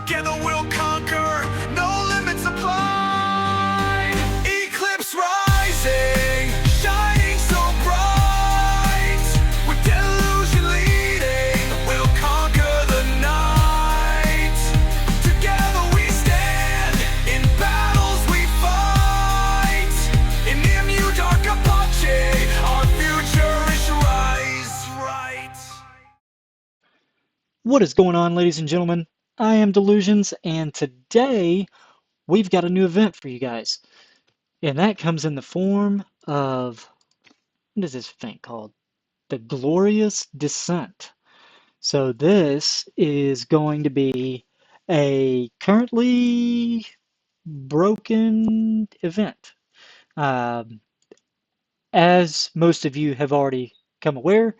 Together we'll conquer, no limits apply. Eclipse rising, shining so bright. With delusion leading, we'll conquer the night. Together we stand, in battles we fight. In dark Epoch, our future is right. What is going on, ladies and gentlemen? I am Delusions, and today we've got a new event for you guys. And that comes in the form of, what is this event called? The Glorious Descent. So this is going to be a currently broken event. As most of you have already come aware,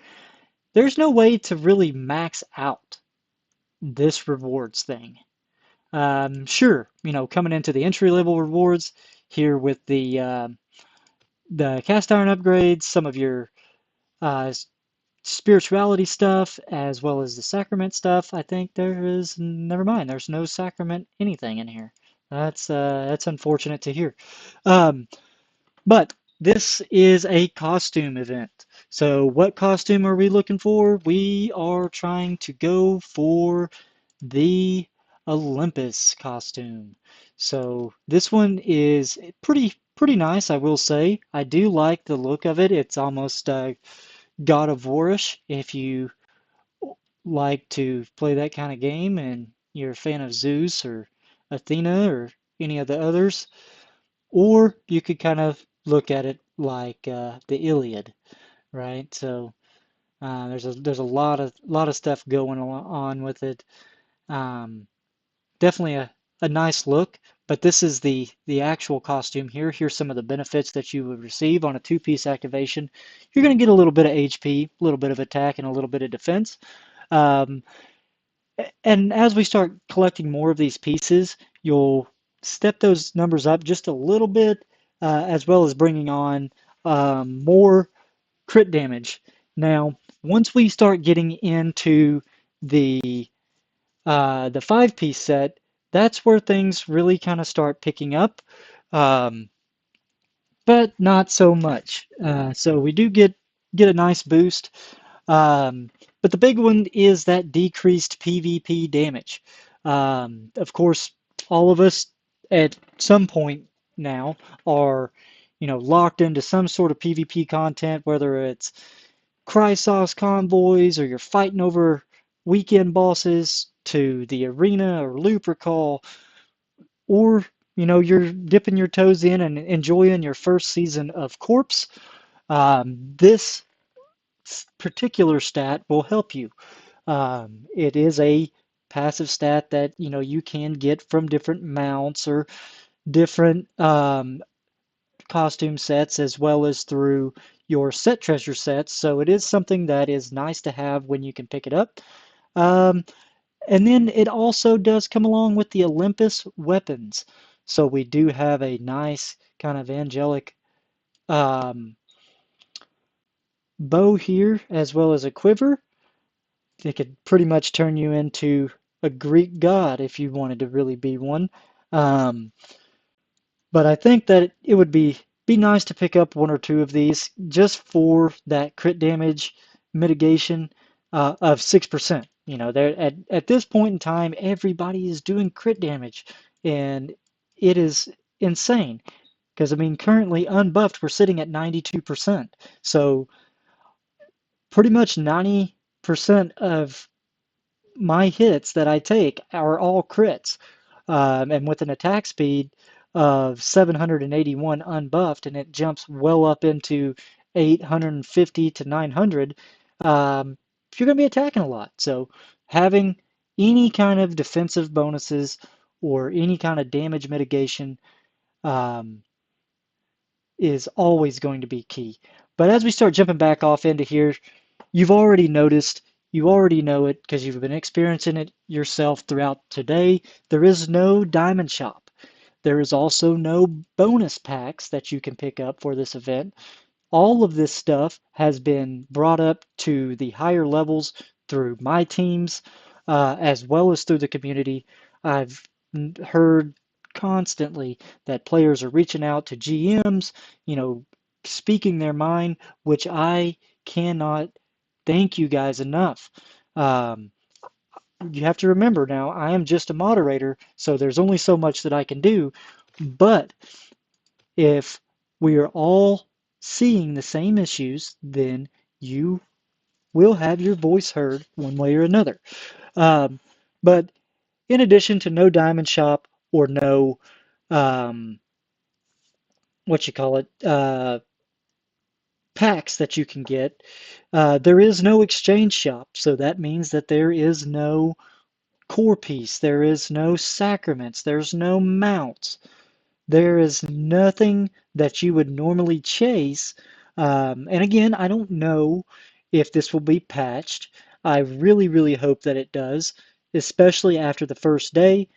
there's no way to really max out this rewards thing. Sure, coming into the entry level rewards here with the cast iron upgrades, some of your spirituality stuff, as well as the sacrament stuff. I think never mind. There's no sacrament anything in here. That's unfortunate to hear. But this is a costume event. So what costume are we looking for? We are trying to go for the Olympus costume. So this one is pretty nice, I will say. I do like the look of it. It's almost God of Warish if you like to play that kind of game and you're a fan of Zeus or Athena or any of the others. Or you could kind of look at it like the Iliad, right? So there's a lot of stuff going on with it. Definitely a nice look, but this is the actual costume here. Here's some of the benefits that you would receive on a two-piece activation. You're going to get a little bit of HP, a little bit of attack, and a little bit of defense. And as we start collecting more of these pieces, you'll step those numbers up just a little bit, as well as bringing on more crit damage. Now, once we start getting into the 5-piece set, that's where things really kind of start picking up, but not so much. So we do get a nice boost, but the big one is that decreased PvP damage. Of course, all of us at some point now are, locked into some sort of PvP content, whether it's Chrysos convoys or you're fighting over weekend bosses to the arena or loop recall, or you're dipping your toes in and enjoying your first season of Corpse. This particular stat will help you. It is a passive stat that you can get from different mounts or different costume sets, as well as through your set treasure sets. So it is something that is nice to have when you can pick it up. And then it also does come along with the Olympus weapons. So we do have a nice kind of angelic bow here, as well as a quiver. It could pretty much turn you into a Greek god if you wanted to really be one. But I think that it would be nice to pick up one or two of these just for that crit damage mitigation of 6%. They're at this point in time, everybody is doing crit damage, and it is insane. Because currently unbuffed, we're sitting at 92%. So pretty much 90% of my hits that I take are all crits, and with an attack speed of 781 unbuffed, and it jumps well up into 850 to 900. You're going to be attacking a lot. So having any kind of defensive bonuses or any kind of damage mitigation is always going to be key. But as we start jumping back off into here, you've already noticed, you already know it because you've been experiencing it yourself throughout today. There is no diamond shop. There is also no bonus packs that you can pick up for this event. All of this stuff has been brought up to the higher levels through my teams, as well as through the community. I've heard constantly that players are reaching out to GMs, you know, speaking their mind, which I cannot thank you guys enough. Um, you have to remember now, I am just a moderator, so there's only so much that I can do. But if we are all seeing the same issues, then you will have your voice heard one way or another. Um, but in addition to no diamond shop or no, um, what you call it, packs that you can get, there is no exchange shop. So that means that there is no core piece, there is no sacraments, there's no mounts. There is nothing that you would normally chase. And again, I don't know if this will be patched. I really, really hope that it does, especially after the first day.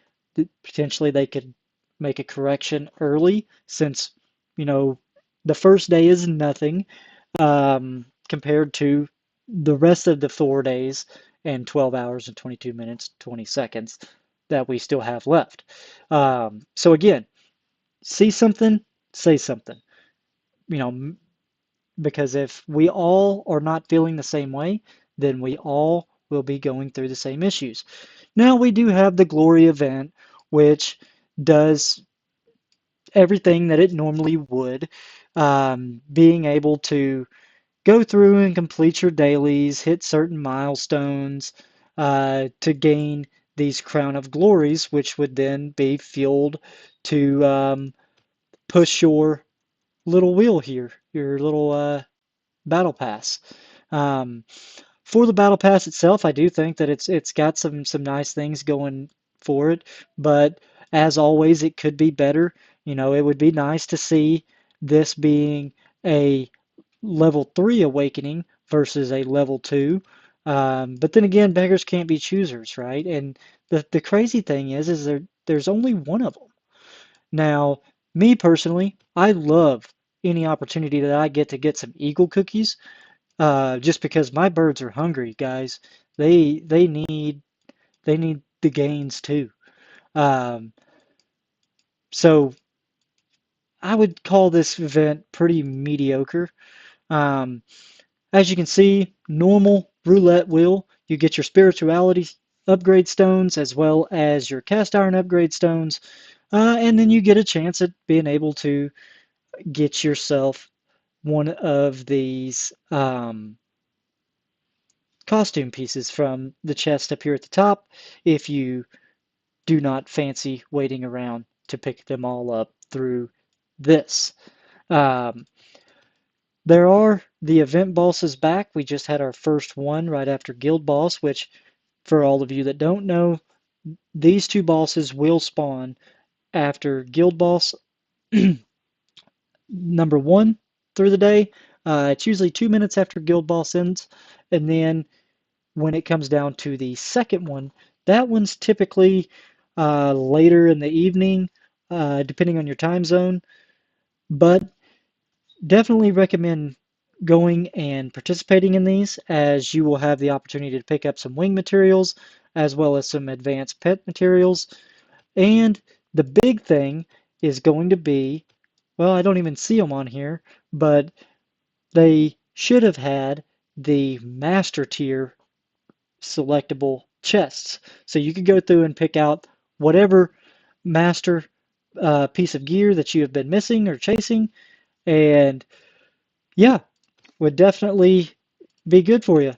Potentially they could make a correction early since, you know, the first day is nothing compared to the rest of the 4 days and 12 hours and 22 minutes, 20 seconds that we still have left. So again, see something, say something. You know, because if we all are not feeling the same way, then we all will be going through the same issues. Now we do have the glory event, which does everything that it normally would, being able to go through and complete your dailies, hit certain milestones to gain these crown of glories, which would then be fueled to push your little wheel here, your little battle pass. Um, for the battle pass itself, I do think that it's got some nice things going for it, but as always, it could be better. You know, it would be nice to see this being a level 3 awakening versus a level 2. But then again, beggars can't be choosers, right? And the crazy thing is there's only one of them. Now, me personally, I love any opportunity that I get to get some eagle cookies, just because my birds are hungry, guys. They need the gains too. Um, so I would call this event pretty mediocre. Um, as you can see, normal roulette wheel, you get your spirituality upgrade stones as well as your cast iron upgrade stones, and then you get a chance at being able to get yourself one of these costume pieces from the chest up here at the top if you do not fancy waiting around to pick them all up through this. Um, there are the event bosses back. We just had our first one right after Guild Boss, which, for all of you that don't know, these two bosses will spawn after Guild Boss number 1 through the day. It's usually 2 minutes after Guild Boss ends, and then when it comes down to the second one, that one's typically later in the evening, depending on your time zone. But definitely recommend going and participating in these, as you will have the opportunity to pick up some wing materials as well as some advanced pet materials. And the big thing is going to be, well, I don't even see them on here, but they should have had the master tier selectable chests. So you could go through and pick out whatever master piece of gear that you have been missing or chasing, and yeah, would definitely be good for you.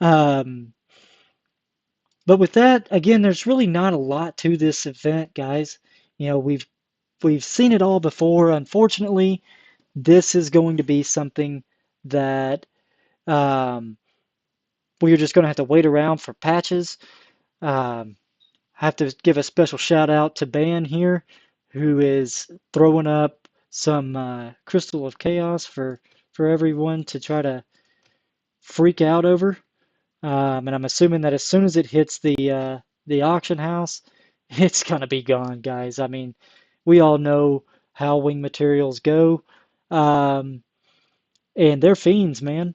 Um, but with that, again, there's really not a lot to this event, guys. You know, we've seen it all before. Unfortunately, this is going to be something that um, we're just going to have to wait around for patches. Um, have to give a special shout out to Ban here, who is throwing up some Crystal of Chaos for everyone to try to freak out over. And I'm assuming that as soon as it hits the auction house, it's gonna be gone, guys. I mean, we all know how wing materials go, um, and they're fiends, man.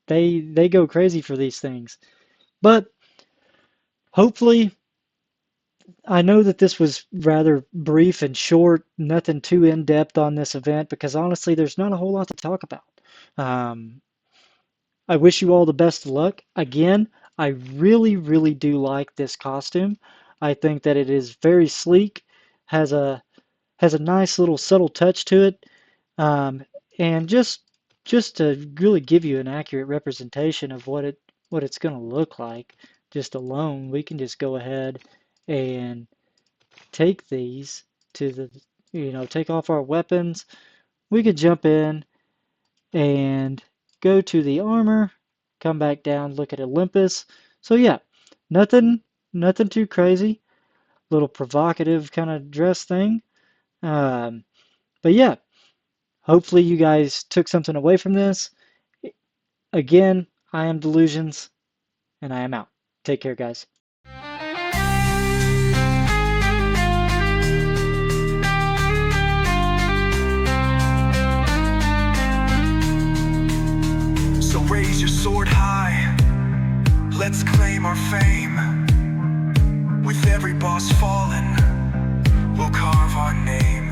They go crazy for these things. But hopefully, I know that this was rather brief and short, nothing too in-depth on this event because honestly, there's not a whole lot to talk about. Um, I wish you all the best of luck. Again, I really, really do like this costume. I think that it is very sleek, has a nice little subtle touch to it, um, and just to really give you an accurate representation of what it's going to look like, just alone, we can just go ahead and take these to the, take off our weapons. We could jump in and go to the armor, come back down, look at Olympus. So yeah, nothing, nothing too crazy. Little provocative kind of dress thing. Um, but yeah, hopefully you guys took something away from this. Again, I am Delusions, and I am out. Take care, guys. So raise your sword high, let's claim our fame. With every boss fallen, we'll carve our name.